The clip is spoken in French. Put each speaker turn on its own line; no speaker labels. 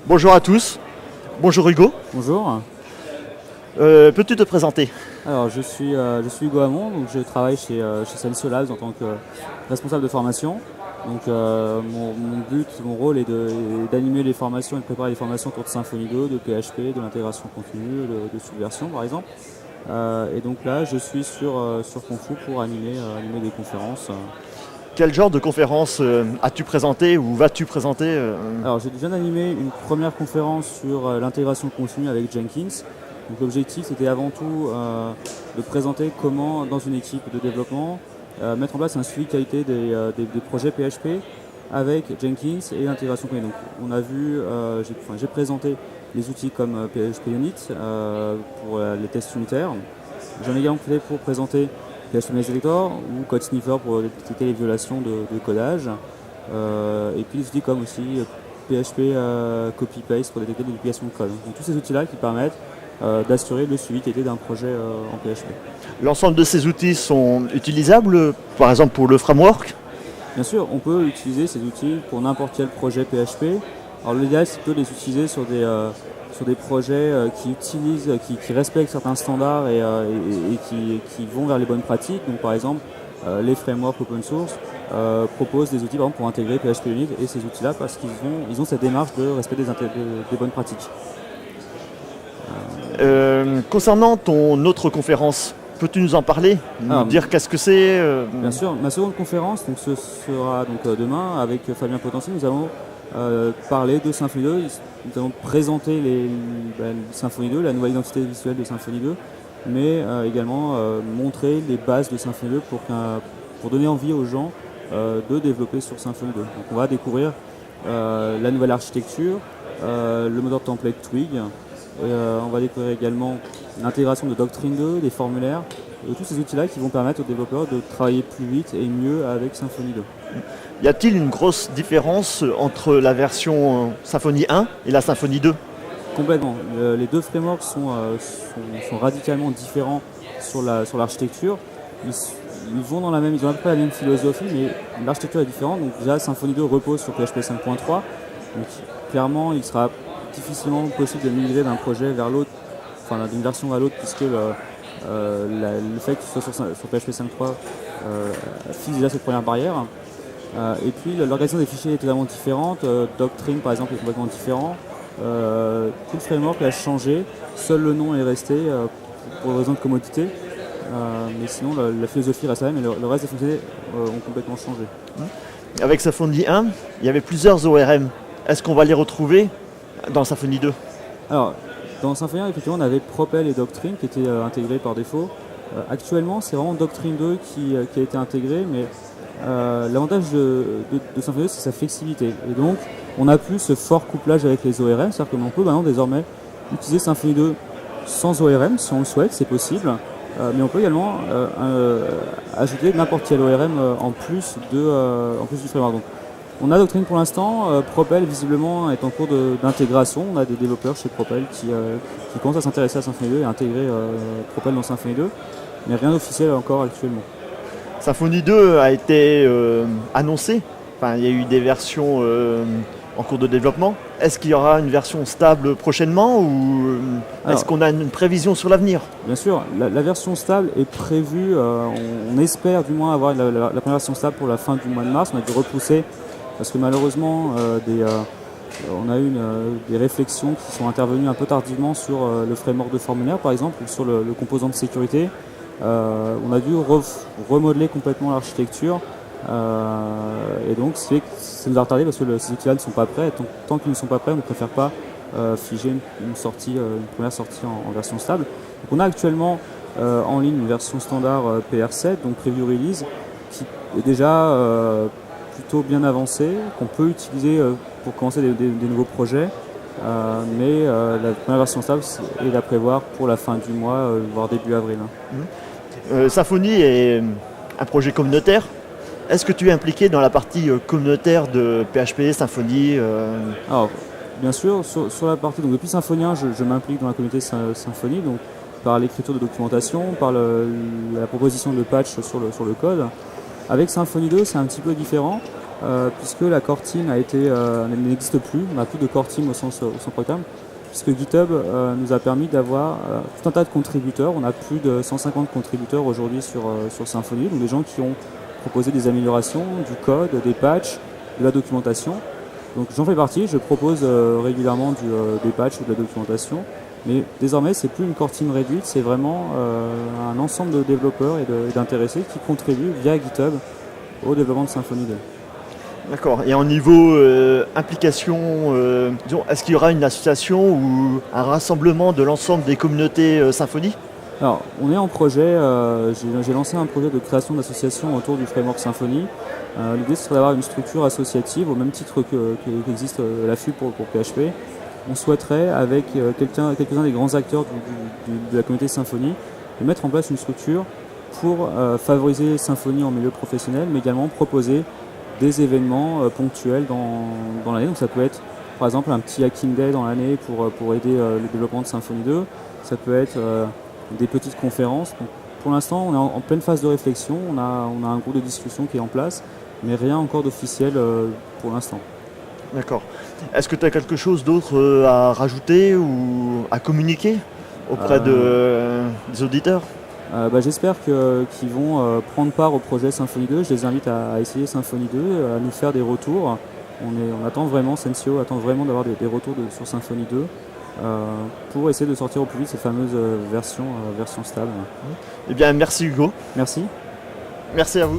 Bonjour à tous. Bonjour Hugo.
Bonjour.
Peux-tu te présenter?
Alors, je suis Hugo Hamon, donc je travaille chez Sensio Labs en tant que responsable de formation. Donc, mon but, mon rôle est d'animer les formations et de préparer les formations autour de Symfony 2, de PHP, de l'intégration continue, de Subversion par exemple. Et donc là, je suis sur Kung Fu pour animer des conférences.
Quel genre de conférence as-tu présenté ou vas-tu présenter
Alors, j'ai déjà animé une première conférence sur l'intégration continue avec Jenkins. Donc, l'objectif, c'était avant tout de présenter comment, dans une équipe de développement, mettre en place un suivi qualité des projets PHP avec Jenkins et l'intégration continue. Donc, on a vu, j'ai présenté les outils comme PHP Unit pour les tests unitaires. J'en ai également fait pour présenter PHP Selector ou Code Sniffer pour détecter les violations de codage. Et puis des outils comme aussi PHP Copy-Paste pour détecter les duplications de code. Donc tous ces outils-là qui permettent d'assurer le suivi qualité d'un projet en PHP.
L'ensemble de ces outils sont utilisables, par exemple pour le framework?
Bien sûr, on peut utiliser ces outils pour n'importe quel projet PHP. Alors l'idéal, c'est de les utiliser sur des projets qui respectent certains standards et qui vont vers les bonnes pratiques. Donc par exemple, les frameworks open source proposent des outils par exemple, pour intégrer PHP Unit et ces outils-là parce qu'ils ont cette démarche de respect des bonnes pratiques.
Concernant ton autre conférence, peux-tu nous en parler? Nous dire qu'est-ce que c'est
Bien sûr, ma seconde conférence donc, ce sera donc, demain avec Fabien Potency. Nous allons parler de Symfony 2. Nous allons présenter Symfony 2, la nouvelle identité visuelle de Symfony 2, mais également montrer les bases de Symfony 2 pour donner envie aux gens de développer sur Symfony 2. Donc on va découvrir la nouvelle architecture, le moteur template Twig. On va découvrir également l'intégration de Doctrine 2, des formulaires, tous ces outils-là qui vont permettre aux développeurs de travailler plus vite et mieux avec Symfony 2.
Y a-t-il une grosse différence entre la version Symfony 1 et la Symfony 2?
Complètement. Les deux frameworks sont radicalement différents sur l'architecture. Ils vont dans ils ont à peu près la même philosophie, mais l'architecture est différente. Donc déjà, Symfony 2 repose sur PHP 5.3. Donc clairement, il sera difficilement possible de migrer d'un projet vers l'autre, enfin d'une version à l'autre, puisque le fait que ce soit sur PHP 5.3 fixe déjà cette première barrière. Et puis l'organisation des fichiers est totalement différente. Doctrine par exemple est complètement différent. Tout le framework a changé, seul le nom est resté pour raison de commodité. Mais sinon la philosophie reste la même et le reste des fonctionnalités ont complètement changé.
Avec Symfony 1, il y avait plusieurs ORM. Est-ce qu'on va les retrouver dans Symfony 2?
Alors, dans Symfony 1, effectivement, on avait Propel et Doctrine qui étaient intégrés par défaut. Actuellement, c'est vraiment Doctrine 2 qui a été intégré, mais l'avantage de Symfony 2, c'est sa flexibilité. Et donc, on n'a plus ce fort couplage avec les ORM, c'est-à-dire qu'on peut maintenant désormais utiliser Symfony 2 sans ORM, si on le souhaite, c'est possible. Mais on peut également ajouter n'importe quel ORM en plus du framework. Donc, on a Doctrine pour l'instant, Propel visiblement est en cours d'intégration. On a des développeurs chez Propel qui commencent à s'intéresser à Symfony 2 et à intégrer Propel dans Symfony 2, mais rien d'officiel encore actuellement.
Symfony 2 a été annoncé, enfin, il y a eu des versions en cours de développement. Est-ce qu'il y aura une version stable prochainement ou est-ce qu'on a une prévision sur l'avenir?
Bien sûr, la version stable est prévue, on espère du moins avoir la première version stable pour la fin du mois de mars. On a dû repousser parce que malheureusement on a eu des réflexions qui sont intervenues un peu tardivement sur le framework de formulaire par exemple ou sur le composant de sécurité. On a dû remodeler complètement l'architecture et donc ça nous a retardé parce que ces outils-là ne sont pas prêts. Tant qu'ils ne sont pas prêts, on ne préfère pas figer une première sortie en version stable. Donc on a actuellement en ligne une version standard PR7, donc Preview Release, qui est déjà plutôt bien avancée, qu'on peut utiliser pour commencer des nouveaux projets. Mais la première version stable est à prévoir pour la fin du mois, voire début avril.
Symfony est un projet communautaire. Est-ce que tu es impliqué dans la partie communautaire de PHP, Symfony
Alors, bien sûr, sur la partie, donc depuis Symfony 1, je m'implique dans la communauté Symfony, donc par l'écriture de documentation, par la proposition de patch sur le code. Avec Symfony 2, c'est un petit peu différent. puisque la core team n'existe plus, on n'a plus de core team au sens propre terme, puisque GitHub nous a permis d'avoir tout un tas de contributeurs. On a plus de 150 contributeurs aujourd'hui sur Symfony, donc des gens qui ont proposé des améliorations, du code, des patchs, de la documentation. Donc j'en fais partie, je propose régulièrement des patchs ou de la documentation, mais désormais c'est plus une core team réduite, c'est vraiment un ensemble de développeurs et d'intéressés qui contribuent via GitHub au développement de Symfony 2.
D'accord. Et en niveau implication, disons, est-ce qu'il y aura une association ou un rassemblement de l'ensemble des communautés Symfony ?
Alors, on est en projet, j'ai lancé un projet de création d'association autour du framework Symfony. L'idée, ce serait d'avoir une structure associative, au même titre qu'existe la FU pour PHP. On souhaiterait, avec quelques-uns des grands acteurs de la communauté Symfony, de mettre en place une structure pour favoriser Symfony en milieu professionnel, mais également proposer des événements ponctuels dans l'année. Donc ça peut être par exemple un petit Hacking Day dans l'année pour aider le développement de Symfony 2. Ça peut être des petites conférences. Donc, pour l'instant, on est en pleine phase de réflexion. On a un groupe de discussion qui est en place, mais rien encore d'officiel pour l'instant.
D'accord. Est-ce que tu as quelque chose d'autre à rajouter ou à communiquer auprès des auditeurs ?
J'espère qu'ils vont prendre part au projet Symfony 2. Je les invite à essayer Symfony 2, à nous faire des retours. On attend vraiment, Sensio attend vraiment d'avoir des retours sur Symfony 2 pour essayer de sortir au plus vite ces fameuses versions stables.
Eh bien, merci Hugo.
Merci.
Merci à vous.